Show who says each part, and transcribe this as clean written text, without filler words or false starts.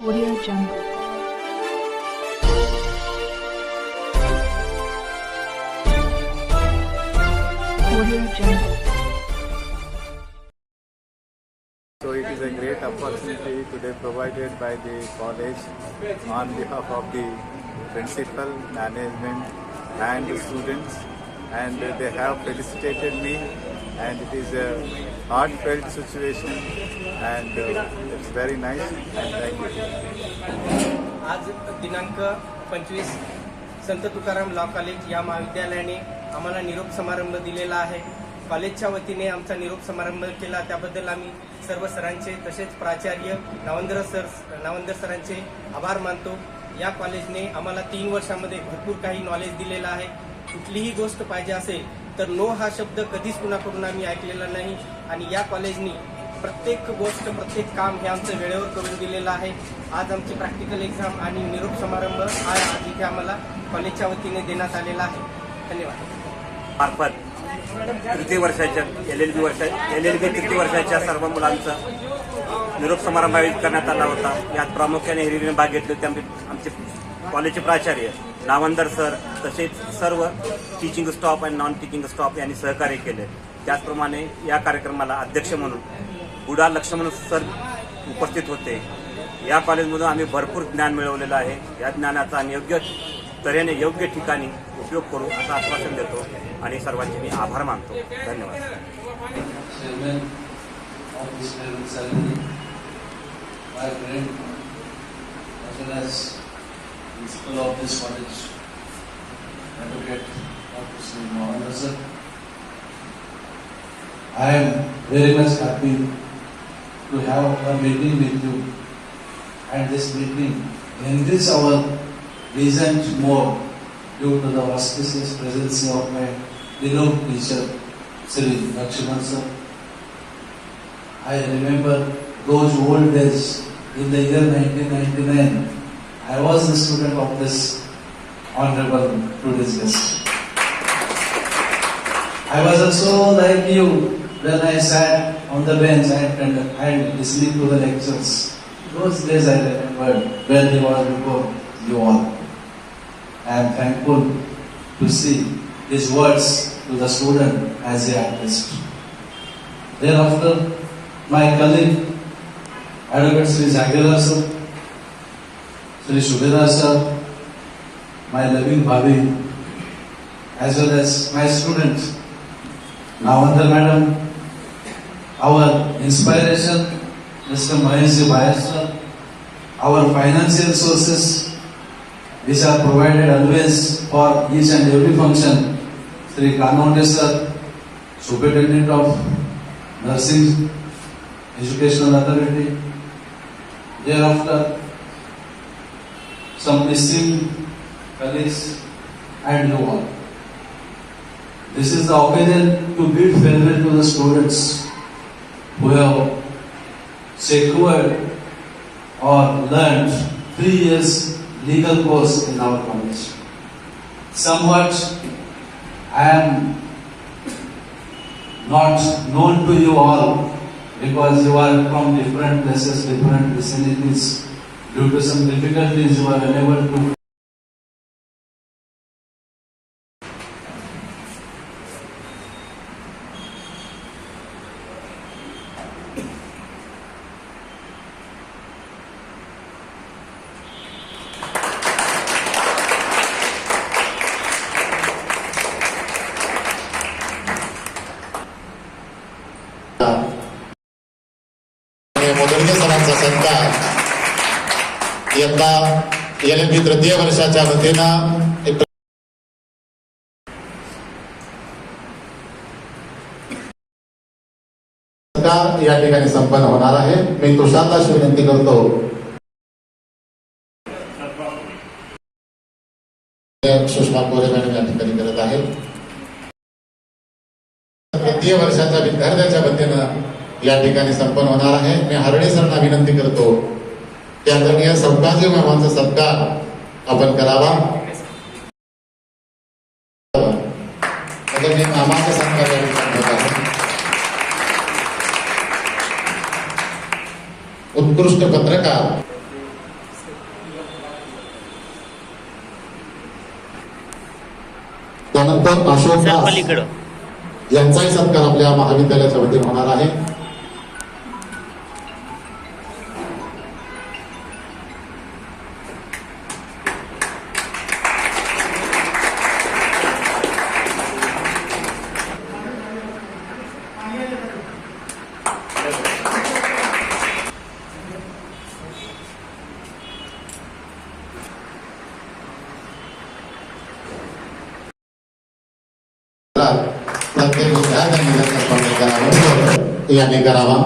Speaker 1: Audio Jungle. Audio Jungle.
Speaker 2: So it is a great opportunity today provided by the college on behalf of the principal, management and the students, and they have felicitated me, and it is a heartfelt situation, and it's very nice, and thank you.
Speaker 3: आज दिनांक 25 संत Tukaram law college या महाविद्यालयाने आम्हाला निरोप समारंभ दिलेला आहे. कॉलेजच्या वतीने आमचा निरोप समारंभ केला, त्याबद्दल आम्ही सर्व सरांचे तसेच प्राचार्य नावंदर सरांचे आभार मानतो. या कॉलेजने आम्हाला 3 वर्षांमध्ये भरपूर काही नॉलेज दिलेलं आहे. कुठलीही गोष्ट पाहिजे असेल तर नो हा शब्द कधीच कुणाकडून आम्ही ऐकलेला नाही, आणि या कॉलेजनी प्रत्येक गोष्ट प्रत्येक काम हे आमचं वेळेवर करून दिलेलं आहे. आज आमची प्रॅक्टिकल एक्झाम आणि निरोप समारंभ हा आज इथे आम्हाला कॉलेजच्या वतीने देण्यात आलेला आहे. धन्यवाद.
Speaker 4: मार्फत तृतीय वर्षाच्या LLB तृतीय वर्षाच्या सर्व मुलांचा निरोप समारंभ आयोजित करण्यात आला होता. यात प्रामुख्याने हिरिरीने भाग घेतले होते आमचे कॉलेजचे प्राचार्य नावंदर सर, तसेच सर्व टीचिंग स्टाफ आणि नॉन टीचिंग स्टाफ यांनी सहकार्य केले. त्याचप्रमाणे या कार्यक्रमाला अध्यक्ष म्हणून बुडा लक्ष्मण सर उपस्थित होते. या कॉलेजमधून आम्ही भरपूर ज्ञान मिळवलेलं आहे. या ज्ञानाचा आम्ही योग्य तऱ्हेने योग्य ठिकाणी उपयोग करू असं आश्वासन देतो आणि सर्वांचे मी आभार मानतो. धन्यवाद.
Speaker 5: Principal of this college, Advocate Dr. Sri Navalanda sir. I am very much happy to have a meeting with you, and this meeting enrich our vision more due to the auspicious presence of my beloved teacher Sri Lakshman sir. I remember those old days in the year 1999. I was a student of this honorable today's guest. I was also like you when I sat on the bench and listening to the lectures. Those days I remembered when he was before you all. I am thankful to see his words to the student as he addressed. Thereafter, my colleague, Advocate Sri Jagirdar sir, Sri Subedar sir, my loving Bhabi, as well as my students, Navandar madam, our inspiration, Mr. Mahesh Bhai sir, our financial sources which are provided always for each and every function, Sri Kanonde sir, Superintendent of Nursing Educational Authority. Thereafter, some missing colleagues and you all. This is the occasion to bid farewell to the students who have secured or learned 3 years legal course in our college. Somewhat I am not known to you all because you are from different places, different vicinities. Due to some difficulties, you are unable to.
Speaker 6: मोदर्गे सरांचा सत्कार यंदा LLB तृतीय वर्षाच्या वतीनं सत्कार या ठिकाणी संपन्न होणार आहे. मी तुषारदास विनंती करतो सुषमा कोरे मॅडम या ठिकाणी करत आहेत. तृतीय वर्षाच्या विद्यार्थ्याच्या वतीनं या ठिकाणी संपन्न होणार आहे. मी हरणे सरांना विनंती करतो की आदरणीय सौभाग्य मेहमानचा सत्कार आपण करावा. आदरणीय मामाचा सत्कार होत आहे. उत्कृष्ट पत्रकार त्यानंतर अशोक दास यांचाही सत्कार आपल्या महाविद्यालयाच्या वतीने होणार आहे. प्रत्येक विद्यार्थ्यांनी याने करावा.